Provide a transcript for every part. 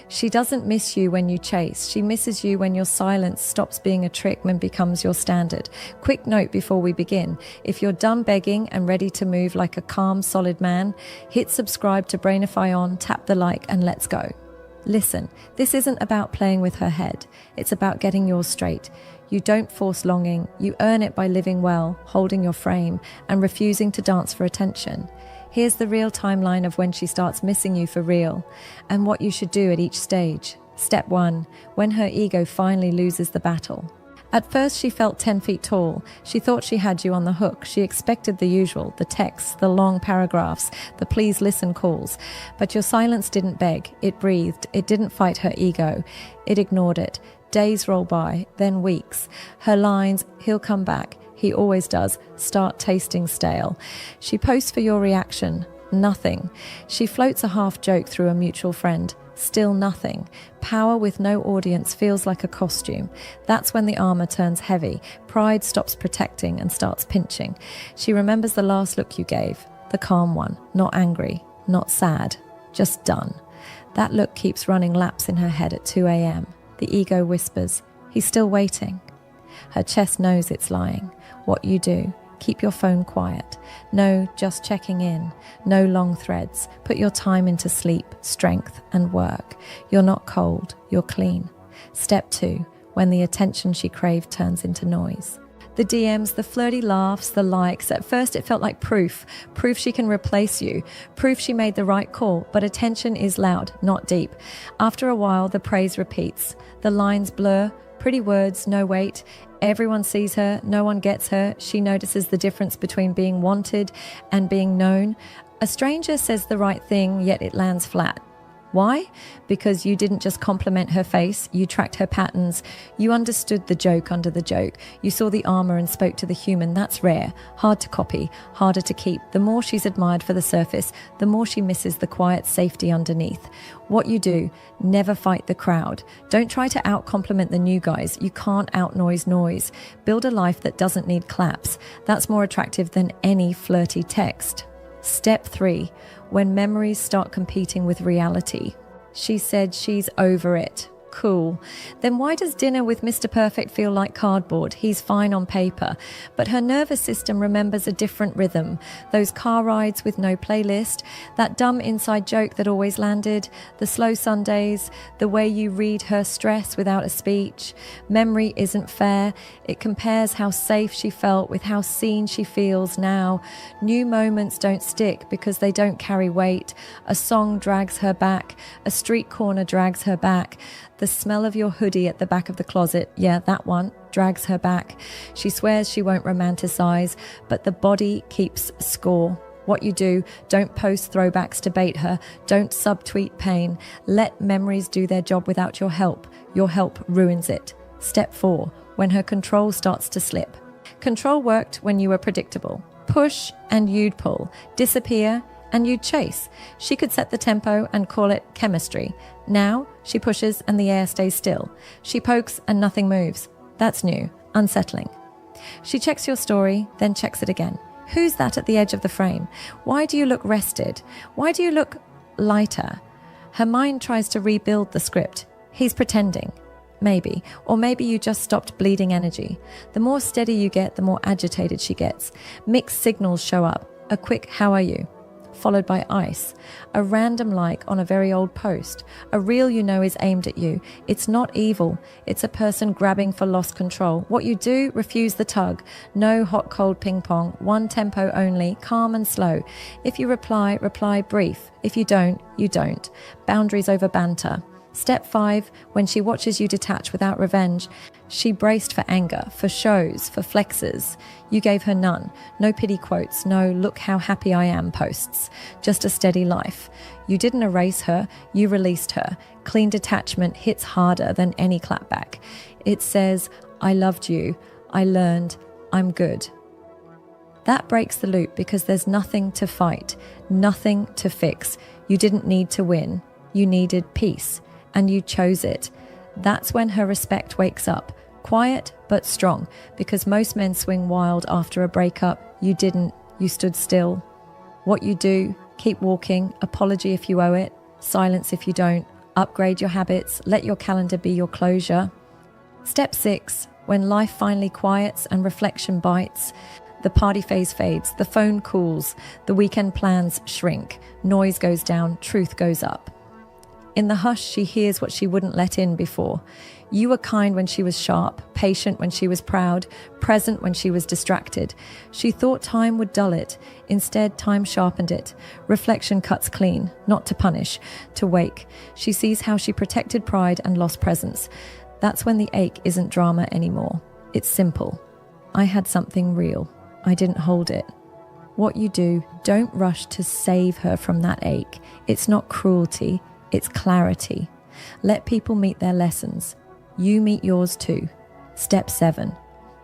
She doesn't miss you when you chase. She misses you when your silence stops being a trick and becomes your standard. Quick note before we begin. If you're done begging and ready to move like a calm, solid man, hit subscribe to Brainify On, tap the like, and let's go. Listen, this isn't about playing with her head. It's about getting yours straight. You don't force longing. You earn it by living well, holding your frame, and refusing to dance for attention. Here's the real timeline of when she starts missing you for real, and what you should do at each stage. Step 1, when her ego finally loses the battle. At first she felt 10 feet tall. She thought she had you on the hook. She expected the usual, the texts, the long paragraphs, the please listen calls. But your silence didn't beg. It breathed. It didn't fight her ego. It ignored it. Days roll by, then weeks. Her lines, he'll come back, he always does, start tasting stale. She posts for your reaction. Nothing. She floats a half joke through a mutual friend. Still nothing. Power with no audience feels like a costume. That's when the armor turns heavy. Pride stops protecting and starts pinching. She remembers the last look you gave. The calm one. Not angry. Not sad. Just done. That look keeps running laps in her head at 2 a.m. The ego whispers, he's still waiting. Her chest knows it's lying. What you do, keep your phone quiet. No, just checking in. No long threads. Put your time into sleep, strength, and work. You're not cold, you're clean. Step 2, when the attention she craved turns into noise. The DMs, the flirty laughs, the likes. At first it felt like proof she can replace you, proof she made the right call, but attention is loud, not deep. After a while, the praise repeats. The lines blur, pretty words, no weight. Everyone sees her, no one gets her. She notices the difference between being wanted and being known. A stranger says the right thing, yet it lands flat. Why? Because you didn't just compliment her face, you tracked her patterns. You understood the joke under the joke. You saw the armor and spoke to the human. That's rare, hard to copy, harder to keep. The more she's admired for the surface, the more she misses the quiet safety underneath. What you do, never fight the crowd. Don't try to out-compliment the new guys. You can't out-noise noise. Build a life that doesn't need claps. That's more attractive than any flirty text. Step 3, when memories start competing with reality. She said she's over it. Cool. Then why does dinner with Mr. Perfect feel like cardboard? He's fine on paper, but her nervous system remembers a different rhythm. Those car rides with no playlist, that dumb inside joke that always landed, the slow Sundays, the way you read her stress without a speech. Memory isn't fair. It compares how safe she felt with how seen she feels now. New moments don't stick because they don't carry weight. A song drags her back. A street corner drags her back. The smell of your hoodie at the back of the closet, yeah, that one, drags her back. She swears she won't romanticize, but the body keeps score. What you do, don't post throwbacks to bait her. Don't subtweet pain. Let memories do their job without your help. Your help ruins it. Step 4, when her control starts to slip. Control worked when you were predictable. Push and you'd pull. Disappear and you'd chase. She could set the tempo and call it chemistry. Now, she pushes and the air stays still. She pokes and nothing moves. That's new, unsettling. She checks your story, then checks it again. Who's that at the edge of the frame? Why do you look rested? Why do you look lighter? Her mind tries to rebuild the script. He's pretending. Maybe. Or maybe you just stopped bleeding energy. The more steady you get, the more agitated she gets. Mixed signals show up. A quick, how are you? Followed by ice. A random like on a very old post. A reel you know is aimed at you. It's not evil. It's a person grabbing for lost control. What you do, refuse the tug. No hot cold ping pong. One tempo only, calm and slow. If you reply, reply brief. If you don't, you don't. Boundaries over banter. Step 5, when she watches you detach without revenge. She braced for anger, for shows, for flexes. You gave her none. No pity quotes, no look how happy I am posts. Just a steady life. You didn't erase her, you released her. Clean detachment hits harder than any clapback. It says, I loved you, I learned, I'm good. That breaks the loop because there's nothing to fight, nothing to fix. You didn't need to win, you needed peace. And you chose it. That's when her respect wakes up. Quiet, but strong, because most men swing wild after a breakup. You didn't. You stood still. What you do, keep walking. Apology if you owe it. Silence if you don't. Upgrade your habits. Let your calendar be your closure. Step 6. When life finally quiets and reflection bites, the party phase fades, the phone cools, the weekend plans shrink, noise goes down, truth goes up. In the hush, she hears what she wouldn't let in before. You were kind when she was sharp, patient when she was proud, present when she was distracted. She thought time would dull it. Instead, time sharpened it. Reflection cuts clean, not to punish, to wake. She sees how she protected pride and lost presence. That's when the ache isn't drama anymore. It's simple. I had something real. I didn't hold it. What you do, don't rush to save her from that ache. It's not cruelty. It's clarity. Let people meet their lessons. You meet yours too. Step 7.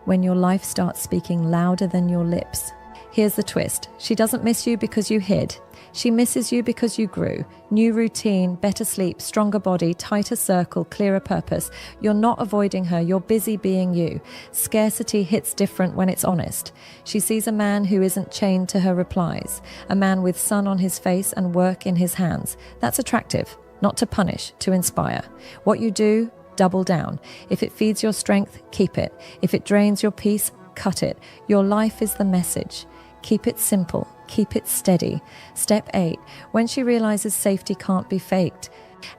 When your life starts speaking louder than your lips. Here's the twist. She doesn't miss you because you hid. She misses you because you grew. New routine, better sleep, stronger body, tighter circle, clearer purpose. You're not avoiding her. You're busy being you. Scarcity hits different when it's honest. She sees a man who isn't chained to her replies. A man with sun on his face and work in his hands. That's attractive. Not to punish, to inspire. What you do, double down. If it feeds your strength, keep it. If it drains your peace, cut it. Your life is the message. Keep it simple. Keep it steady. Step 8. When she realizes safety can't be faked.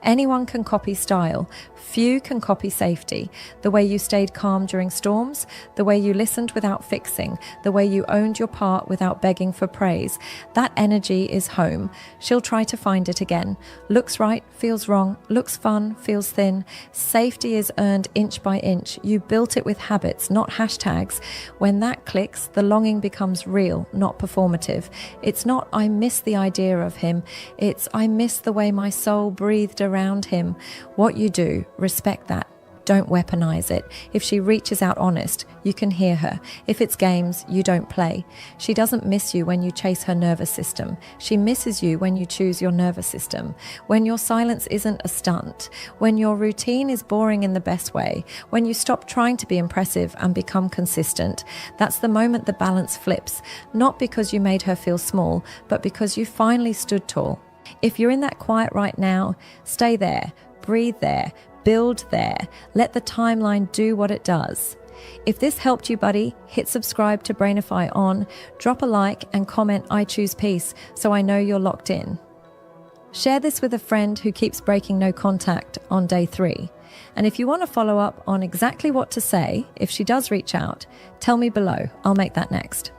Anyone can copy style. Few can copy safety. The way you stayed calm during storms, the way you listened without fixing, the way you owned your part without begging for praise. That energy is home. She'll try to find it again. Looks right, feels wrong. Looks fun, feels thin. Safety is earned inch by inch. You built it with habits, not hashtags. When that clicks, the longing becomes real, not performative. It's not, I miss the idea of him. It's, I miss the way my soul breathed around him. What you do, respect that. Don't weaponize it. If she reaches out honest, you can hear her. If it's games, you don't play. She doesn't miss you when you chase her nervous system. She misses you when you choose your nervous system. When your silence isn't a stunt. When your routine is boring in the best way. When you stop trying to be impressive and become consistent. That's the moment the balance flips. Not because you made her feel small, but because you finally stood tall. If you're in that quiet right now, stay there, breathe there, build there. Let the timeline do what it does. If this helped you, buddy, hit subscribe to Brainify on, drop a like and comment I choose peace so I know you're locked in. Share this with a friend who keeps breaking no contact on day 3. And if you want to follow up on exactly what to say, if she does reach out, tell me below. I'll make that next.